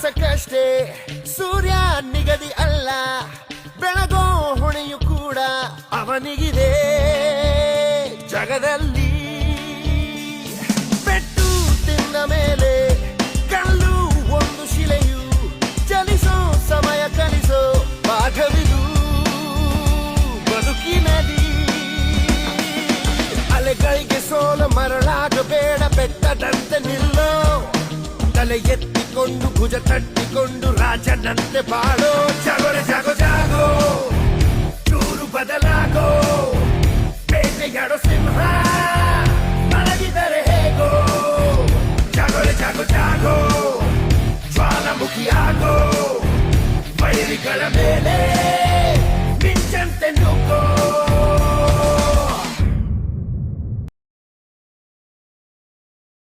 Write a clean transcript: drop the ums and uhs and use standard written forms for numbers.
ಉಲ್ಲಾಸಕ್ಕಷ್ಟೇ ಸೂರ್ಯ ನಿಗದಿ ಅಲ್ಲ, ಬೆಳಗೋ ಹೊಣೆಯು ಕೂಡ ಅವನಿಗಿದೆ ಜಗದಲ್ಲಿ. ಪೆಟ್ಟು ತಿಂದ ಮೇಲೆ ಕಲ್ಲು ಒಂದು ಶಿಲೆಯು ಚಲಿಸೋ ಸಮಯ ಕಲಿಸೋ ಪಾಠವಿದು ಬದುಕಿನಲ್ಲಿ. ಅಲೆಗಳಿಗೆ ಸೋಲ ಮರಳಾಗಬೇಡ, ಬೆಟ್ಟದಂತೆ ನಿಲ್ಲೋ, ತಲೆ ಎತ್ತಿಕೊಂಡು ಭುಜ ತಟ್ಟಿಕೊಂಡು ರಾಜನಂತೆ ಬಾಳೋ. ಜಾಗೋರೆ ಜಾಗೋ ಜಾಗೋ, ಚೂರು ಬದಲಾಗೋ, ಬೇಟೆಯಾಡೋ ಸಿಂಹ.